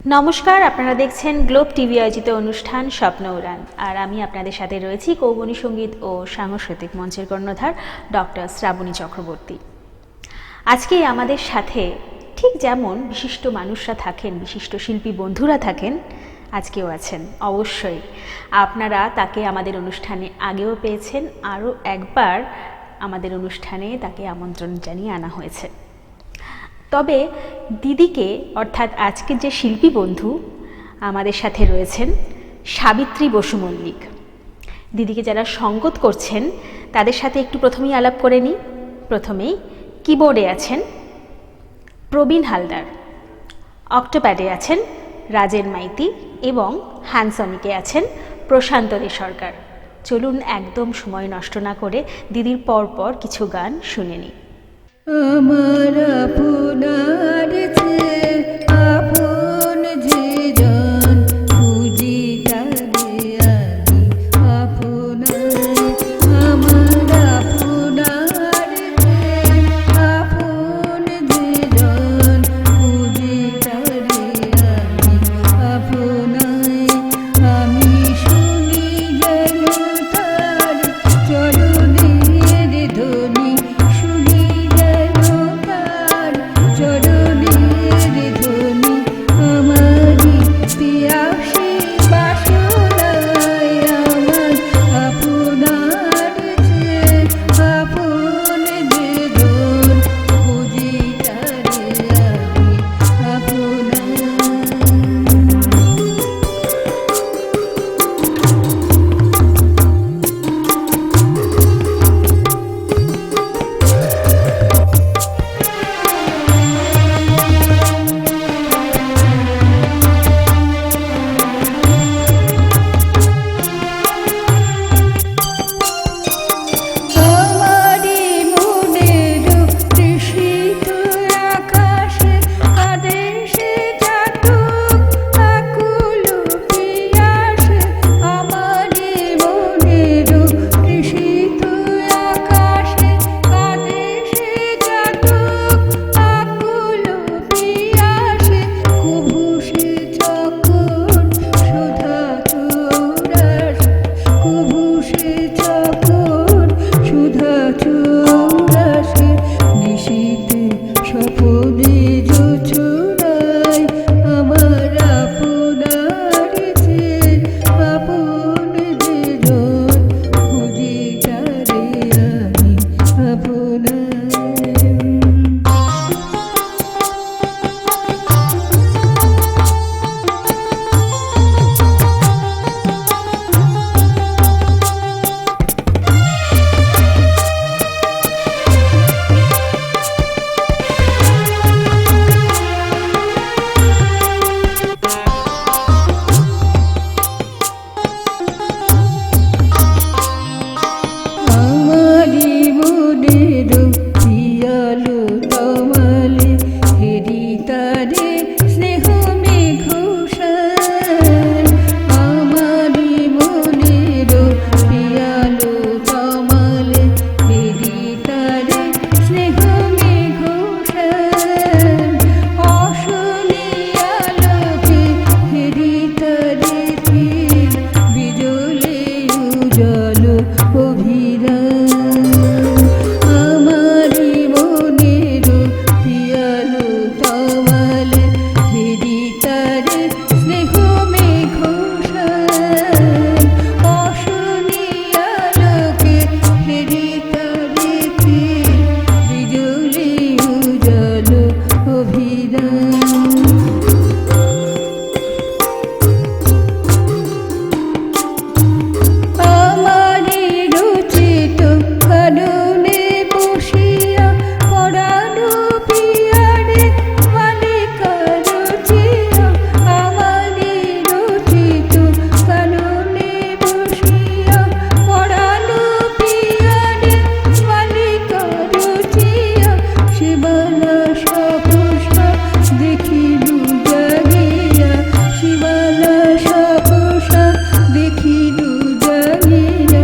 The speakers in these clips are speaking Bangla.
নমস্কার, আপনারা দেখছেন গ্লোব টিভি আয়োজিত অনুষ্ঠান স্বপ্ন উড়ান। আর আমি আপনাদের সাথে রয়েছি কৌবনী সঙ্গীত ও সাংস্কৃতিক মঞ্চের কর্ণধার ডক্টর শ্রাবণী চক্রবর্তী। আজকে আমাদের সাথে ঠিক যেমন বিশিষ্ট মানুষরা থাকেন, বিশিষ্ট শিল্পী বন্ধুরা থাকেন, আজকেও আছেন। অবশ্যই আপনারা তাকে আমাদের অনুষ্ঠানে আগেও পেয়েছেন, আরও একবার আমাদের অনুষ্ঠানে তাকে আমন্ত্রণ জানিয়ে আনা হয়েছে। তবে দিদিকে অর্থাৎ আজকের যে শিল্পী বন্ধু আমাদের সাথে রয়েছেন সাবিত্রী বসু মল্লিক, দিদিকে যারা সঙ্গত করছেন তাদের সাথে একটু প্রথমেই আলাপ করে নিই। প্রথমেই কিবোর্ডে আছেন প্রবীণ হালদার, অক্টোপ্যাডে আছেন রাজেন মাইতি এবং হ্যান্ডসনিকে আছেন প্রশান্ত দে সরকার। চলুন একদম সময় নষ্ট না করে দিদির পরপর কিছু গান শুনে নিই। আমার আপনার চেয়ে আপন যে জন খুঁজি তারে আমি আপনার, আমার আপনার চেয়ে আপন যে জন খুঁজি তারে আমি আপনার। আমি শুনি যেন তার চরণের ধ্বনি, শুনি চরণের ধ্বনি আমারি পিয়াসী বাসনায়, আমার আপনার চেয়ে আপন যে জন খুঁজি তারে আমি আপনার। আমারি মনের তৃষিত আকাশে আদেশে চাটুক আকুল পিয়াসে, আমারি মনের তৃষিত আকাশে আদেশে চাটুক আকুল পিয়াসে, কুভুষে চকর সুধা চৌরাস, কুভুষে চকর সুধা চৌরাসে, নিশীতে স্বপনে জোছনায় আমার আপনার চেয়ে আপন যে জন খুঁজি তারে আমি আপনার। আমারি মনের পিয়ালো তমালে হেরি তারে স্নেহ মেঘোষায়, আমারি মনের পিয়ালো তমালে হেরি তারে স্নেহ মেঘোষায়, অসলিয়ালোকে হেরি তারে তীর বিজলে উজ্জ্বল অভিরাম। আমারি মনের পিয়ালো তমালে হেরি তারে স্নেহ মেঘোষায়, অসনিয়ালোকে হেরি তারে তীর বিজলে উজ্জ্বল অভিরাম। আমারি রচিত কাননে বসিয়া পরানো পিয়ারে মালিকা রচিয়া, আমারি রচিত কাননে বসিয়া পরানো পিয়ারে মালিকা রচিয়া, শিবালা সপসা দেখিলু জাগিয়া, শিবালা সপসা দেখিলু জাগিয়া,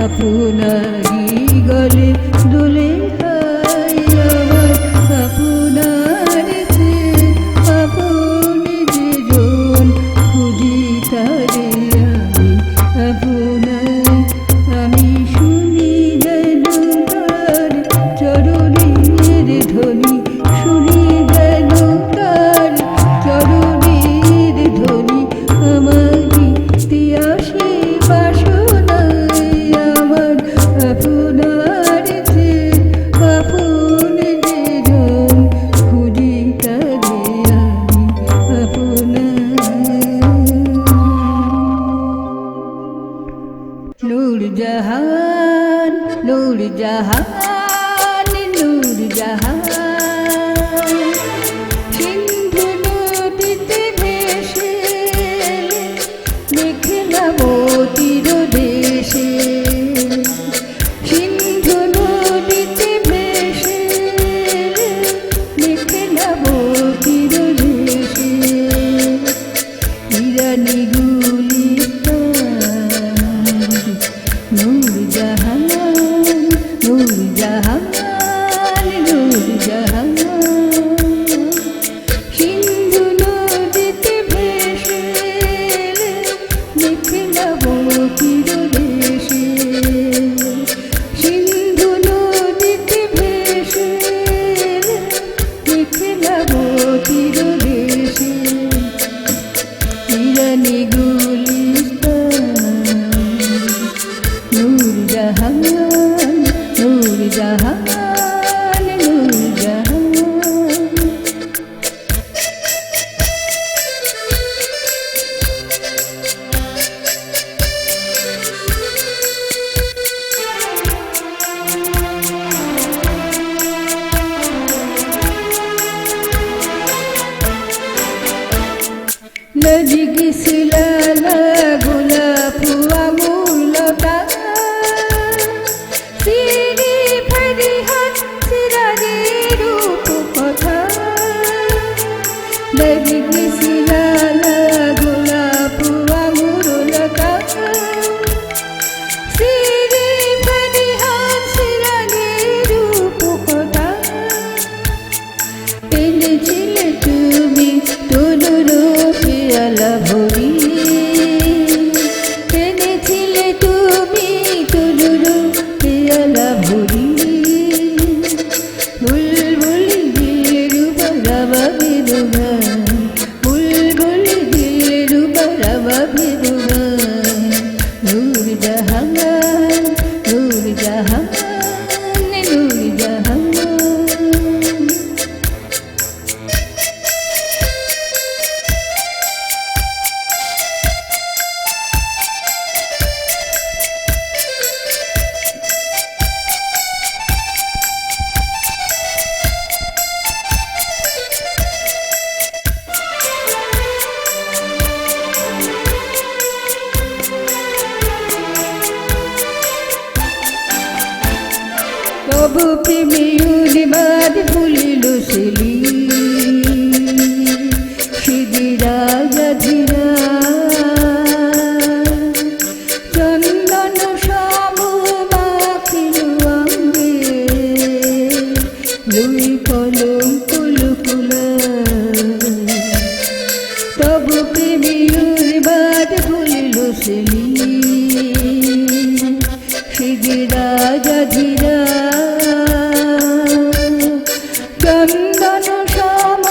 আপনারি গলে দোলে হাই আমার আপনার চেয়ে আপন যে জন জাহান নূরজাহান সিন্ধু নদীতে ভেসে মেঘনাবতীর দেশে সিন্ধু নদীতে ভেসে মেঘনাবতীর দেশে ইরানি গুলিস্তান নূরজাহান নূরজাহান নূরজাহান সিন্ধু নদীতে ভেসে মেঘনাবতীর দেশে সিন্ধু নদীতে ভেসে মেঘনাবতীর দেশে ইরানি গুলিস্তান নূরজাহান নূরজাহান নূরজাহান নজিকি সিলালা গোলাপ আঙুলটা সিরি ফেরি হাত সিরারি রূপ কথা নজিকি সিলালা গোলাপ আঙুলটা সিরি ফেরি হাত সিরারি রূপ কথা এনেছিলে তুমি তনুর পেয়ালা ভরি এনেছিলে তুমি তনুর পেয়ালা ভরি বুলবুলি দিয়ে রূপরাবা বেদুগান বুলবুলি দিয়ে রূপরাবা বেদুগান নূরজাহান নূরজাহান নূরজাহান তবু প্রেমে উন্মাদ ফুলিল সেলি সিদি রাজা ধীরা চন্দন সম মাখিল অঙ্গে লুই কলম কুলকুলা তবু প্রেমে উন্মাদ ফুলিল সেলি সিদি রাজা ধীরা চন্দন সম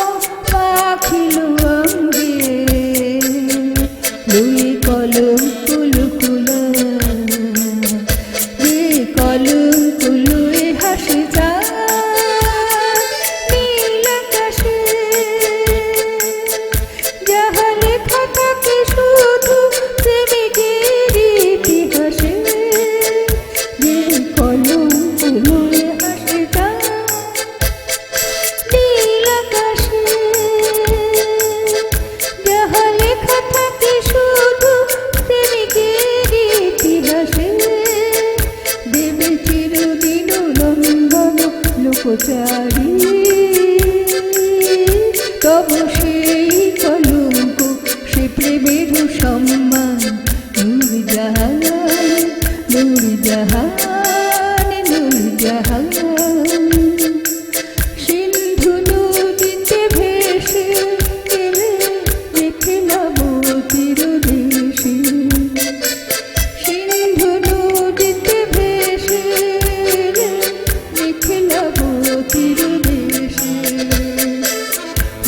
পাখিল অঙ্গে লুই কলম কুলকুলা রে কলম কুলুয়ে হাসি যা নীল আকাশে যাহা লেখা থাকে শুধু প্রেমিকের ইতিহাসে রে কলম কুলুয়ে হাসি যা নীল আকাশে যাহা লেখা থাকে শুধু প্রেমিকের ইতিহাসে দেবে চিরদিন নন্দন লোকচারী তবু সেই কলঙ্ক সে প্রেমের সম্মান নূরজাহান নূরজাহান নূরজাহান সিন্ধু নদীতে ভেসে এলে মেঘনাবতীর দেশে সিন্ধু নদীতে ভেসে এলে মেঘনাবতীর দেশে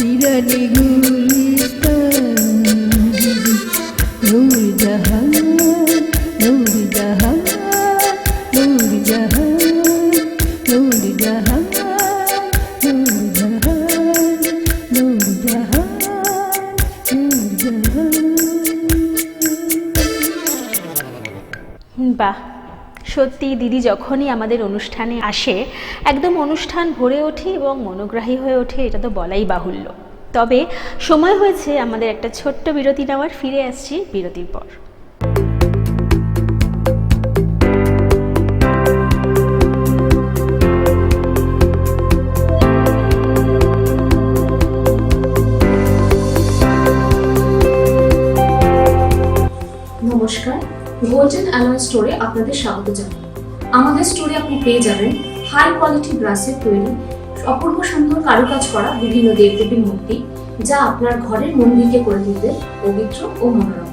ইরানি গুলিস্তান নূরজাহান নূরজাহান নূরজাহান নূরজাহান নূরজাহান নূরজাহান নূরজাহান বাহ, সত্যি দিদি যখনই আমাদের অনুষ্ঠানে আসে একদম অনুষ্ঠান ভরে ওঠে এবং মনোগ্রাহী হয়ে ওঠে, এটা তো বলাই বাহুল্য। তবে সময় হয়েছে আমাদের একটা ছোট্ট বিরতি নেওয়ার। ফিরে আসছি বিরতির পর। নমস্কার, গোল্ডেন অ্যালয় স্টোরে আপনাদের স্বাগত জানাই। আমাদের স্টোরে আপনি পেয়ে যাবেন হাই কোয়ালিটি ব্রাসের তৈরি অপূর্ব সুন্দর কারুকাজ করা বিভিন্ন দেবদেবীর মূর্তি, যা আপনার ঘরের মন্দিরকে করে তুলবে পবিত্র ও মনোরম।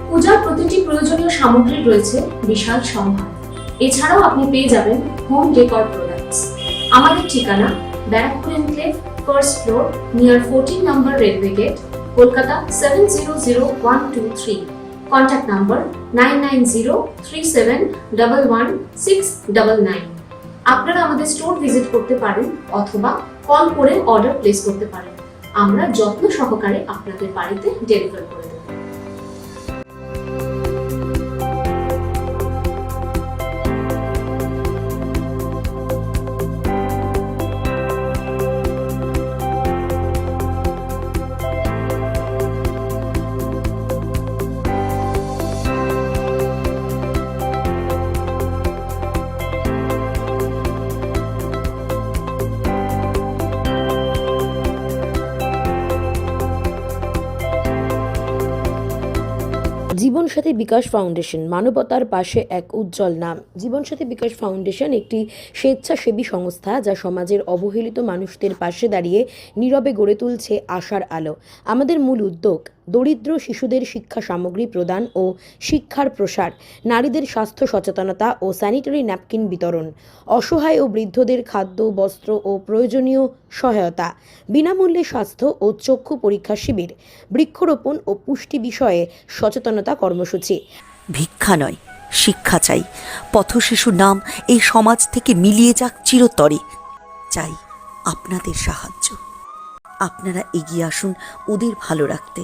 পূজার প্রতিটি প্রয়োজনীয় সামগ্রী রয়েছে বিশাল সম্ভার। এছাড়াও আপনি পেয়ে যাবেন হোম ডেকর প্রোডাক্টস। আমাদের ঠিকানা Barrackpore enclave, first floor, near 14 number railway gate, Kolkata 700123। Contact number 9903711699। আপনারা আমাদের স্টোর ভিজিট করতে পারেন অথবা কল করে অর্ডার প্লেস করতে পারেন। আমরা যত্ন সহকারে আপনাদের বাড়িতে ডেলিভার করে দেব। জীবনসাথী বিকাশ ফাউন্ডেশন, মানবতার পাশে এক উজ্জ্বল নাম। জীবনসাথী বিকাশ ফাউন্ডেশন একটি স্বেচ্ছাসেবী সংস্থা যা সমাজের অবহেলিত মানুষদের পাশে দাঁড়িয়ে নীরবে গড়ে তুলছে আশার আলো। আমাদের মূল উদ্যোগ দরিদ্র শিশুদের শিক্ষা সামগ্রী প্রদান ও শিক্ষার প্রসার, নারীদের স্বাস্থ্য সচেতনতা ও স্যানিটারি ন্যাপকিন বিতরণ, অসহায় ও বৃদ্ধদের খাদ্য, বস্ত্র ও প্রয়োজনীয় সহায়তা, বিনামূল্যে স্বাস্থ্য ও চক্ষু পরীক্ষা শিবির, বৃক্ষরোপণ ও পুষ্টি বিষয়ে সচেতনতা কর্মসূচি। ভিক্ষা নয়, শিক্ষা চাই। পথশিশুর নাম এই সমাজ থেকে মিলিয়ে যাক চিরতরে। চাই আপনাদের সাহায্য। আপনারা এগিয়ে আসুন ওদের ভালো রাখতে।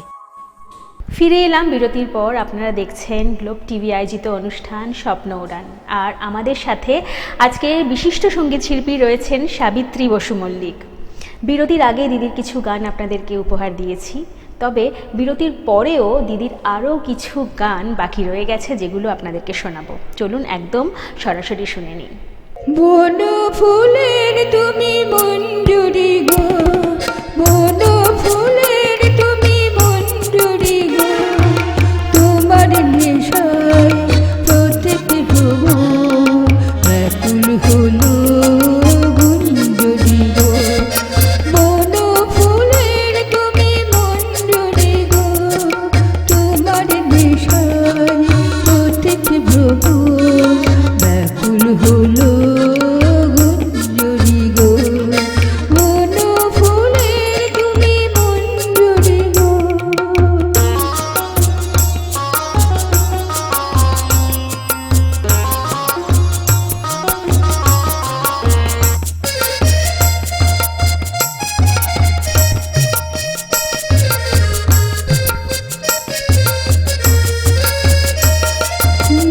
ফিরে এলাম বিরতির পর। আপনারা দেখছেন গ্লোব টিভি আয়োজিত অনুষ্ঠান স্বপ্ন উড়ান। আর আমাদের সাথে আজকে বিশিষ্ট সঙ্গীত শিল্পী রয়েছেন সাবিত্রী বসু মল্লিক। বিরতির আগে দিদির কিছু গান আপনাদেরকে উপহার দিয়েছি, তবে বিরতির পরেও দিদির আরও কিছু গান বাকি রয়ে গেছে, যেগুলো আপনাদেরকে শোনাবো। চলুন একদম সরাসরি শুনে নিন। বন ফুলের তুমি মঞ্জুরি গো, বন ফুলের তুমি মঞ্জুরি গো, তোমার নেশায় প্রত্যেক ভুবন ব্যাকুল হলো গুঞ্জরি গো। বন ফুলের তুমি মঞ্জুরি গো, তোমার নেশায় প্রত্যেক ভুবন ব্যাকুল হলো গুঞ্জরি গো। বন ফুলের তুমি মঞ্জুরি গো।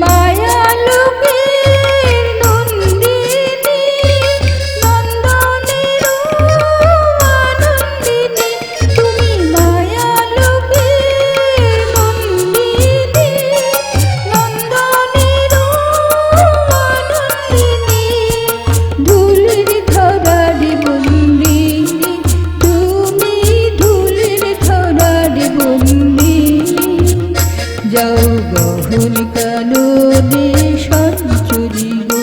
মায়া লোকের নন্দিনী, নন্দনের আনন্দিনী, তুমি মায়া লোকের নন্দিনী, নন্দনের আনন্দিনী, ধুলির ধরার বন্দিনী, তুমি ধুলির ধরার বন্দিনী। যাও গহন কাননে সঞ্চরি গো,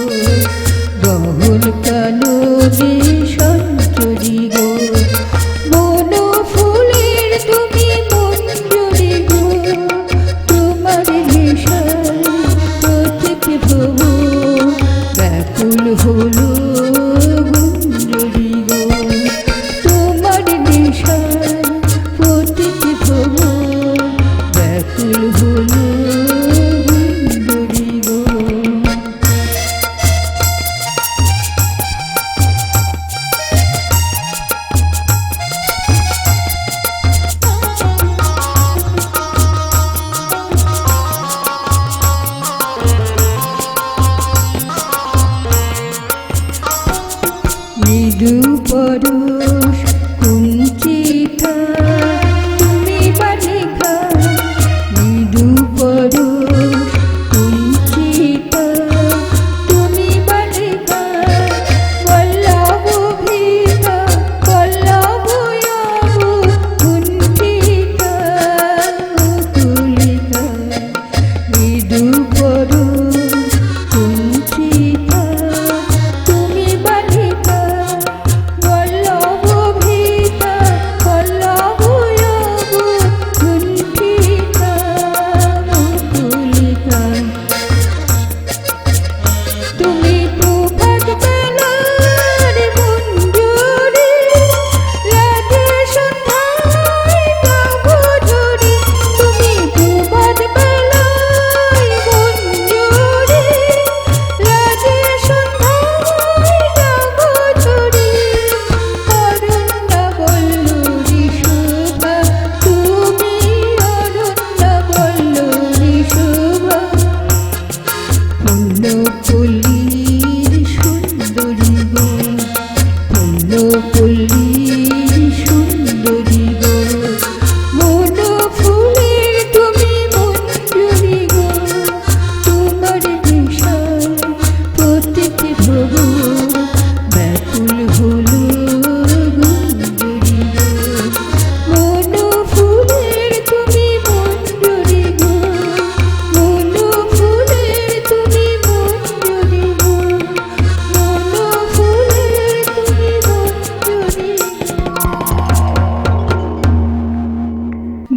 গহন কাননে সঞ্চরি গো। বন ফুলের তুমি মঞ্জুরি গো, তোমার নেশায় প্রত্যেক ভুবন ব্যাকুল হলো গুঞ্জরি গো। তোমার নেশায় প্রত্যেক ভুবন ব্যাকুল হলো গুঞ্জরি গো।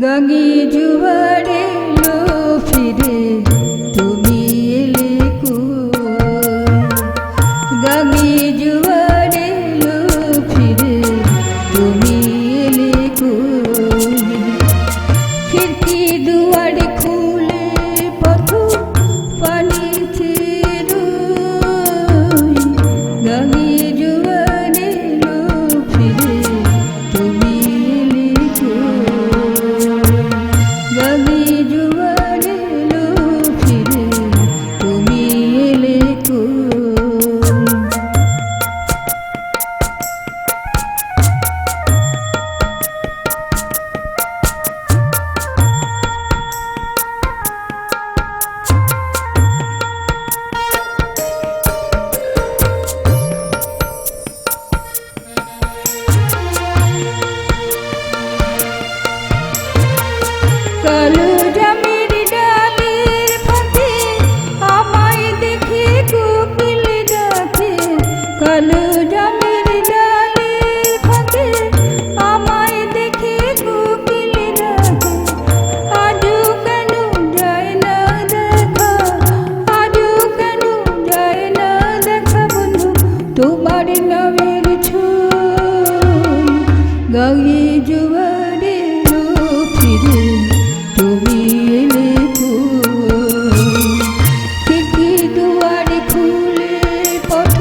গাঙে জুয়ারে লো ফিরে তুমি এলে কই গাঙে জুয়ারে লো ফিরে তুমি এলে কই খিড়কি দুয়ার খুলে পথ পানিতে রই গাঙে জুয়ারে লো ফিরে তুমি এলে কই গাঙে জুয়ারে লো ফিরে তুমি এলে কই কালো জামের ডালের ফাঁকে আমায় দেখে কোকিল ডাকে কালো জামের ডালের ফাঁকে আমায় দেখে কোকিল ডাকে আজও কেন যায় না দেখা আজও কেন যায় না দেখা বন্ধু তোমার নামের ছই গাঙে জোয়ারে লো ফিরে তুমি এলে কই খিড়কি দুয়ার খুলে পথ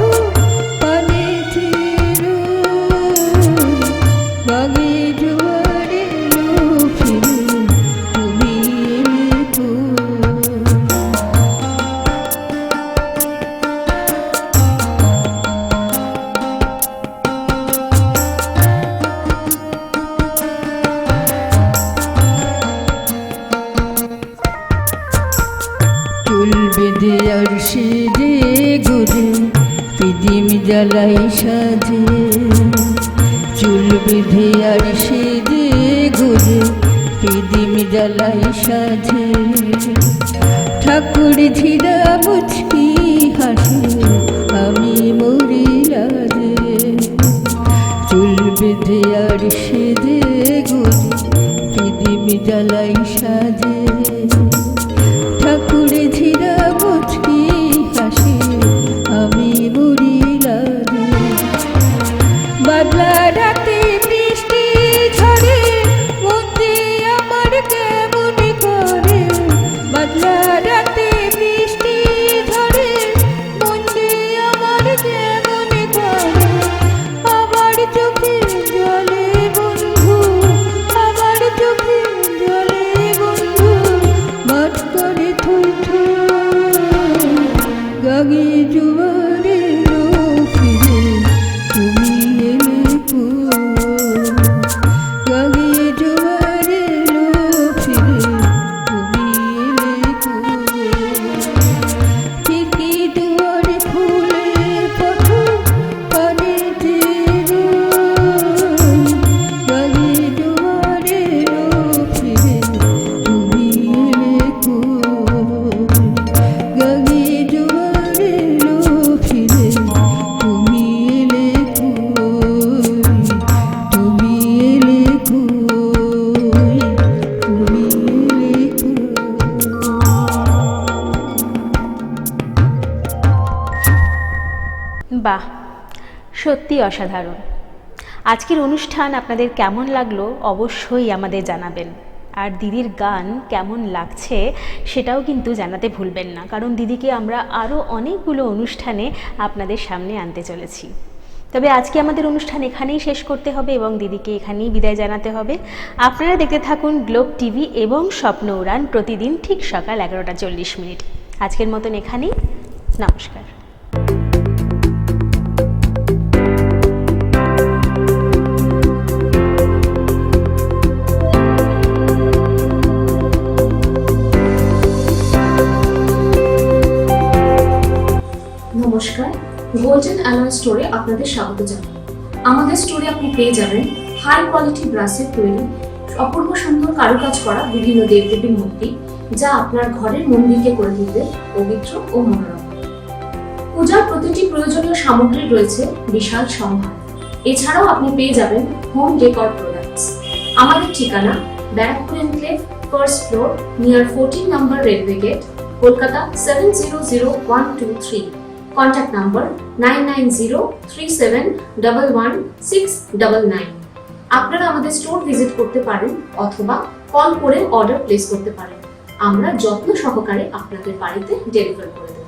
পানিতে রই গাঙে জোয়ারে লো ফিরে তুমি এলে কই চুল বেঁধে আর সেজে গুজে পিদিম জ্বালাই সাজে চুল বেঁধে আর সেজে গুজে পিদিম জ্বালাই সাজে ঠাকুর ঝিরা মুচকি হাসে আমি মরি লাজে চুল বেঁধে আর সেজে গুজে পিদিম জ্বালাই সাজে ঠাকুরে ঝিরা মুচকি হাসি আমি বুড়ি লাগে বাদলা রাতে বৃষ্টি ঝরে মধ্যে আমার কেমন করে বাদলা রাতে বৃষ্টি ঝরে মধ্যে আমার কেমন করে আমার চোখে জলে বন্ধু আমার চোখে জলে বন্ধু মাঠ করে থই থই গাঙে জোয়ারে লো ফিরে তুমি এলে কই গাঙে জোয়ারে লো ফিরে তুমি এলে কই খিড়কি দুয়ার খুলে পথ পানিতে রই গাঙে জোয়ারে লো ফিরে তুমি এলে কই গাঙে জোয়ারে লো ফিরে তুমি এলে কই তুমি এলে কই তুমি এলে কই বাহ, সত্যি অসাধারণ। আজকের অনুষ্ঠান আপনাদের কেমন লাগলো অবশ্যই আমাদের জানাবেন। আর দিদির গান কেমন লাগছে সেটাও কিন্তু জানাতে ভুলবেন না, কারণ দিদিকে আমরা আরও অনেকগুলো অনুষ্ঠানে আপনাদের সামনে আনতে চলেছি। তবে আজকে আমাদের অনুষ্ঠান এখানেই শেষ করতে হবে এবং দিদিকে এখানেই বিদায় জানাতে হবে। আপনারা দেখতে থাকুন গ্লোব টিভি এবং স্বপ্ন উড়ান প্রতিদিন ঠিক সকাল 11:40। আজকের মতন এখানেই, নমস্কার। নমস্কার, গোল্ডেন অ্যালয় স্টোরে আপনাদের স্বাগত জানাই। আমাদের স্টোরে আপনি পেয়ে যাবেন হাই কোয়ালিটি ব্রাসের তৈরি অপূর্ব সুন্দর কারুকাজ করা বিভিন্ন দেবদেবীর মূর্তি, যা আপনার ঘরের মন্দিরকে করে তুলবে পবিত্র ও মনোরম। পূজার প্রতিটি প্রয়োজনীয় সামগ্রী রয়েছে বিশাল সম্ভার। এছাড়াও আপনি পেয়ে যাবেন হোম ডেকর প্রোডাক্টস। আমাদের ঠিকানা Barrackpore enclave, first floor, near 14 number Railway Gate, Kolkata 700123. Contact number 9903711699. আপনারা আমাদের স্টোর ভিজিট করতে পারেন অথবা কল করে অর্ডার প্লেস করতে পারেন। আমরা যত্ন সহকারে আপনাদের বাড়িতে ডেলিভার করে দেব।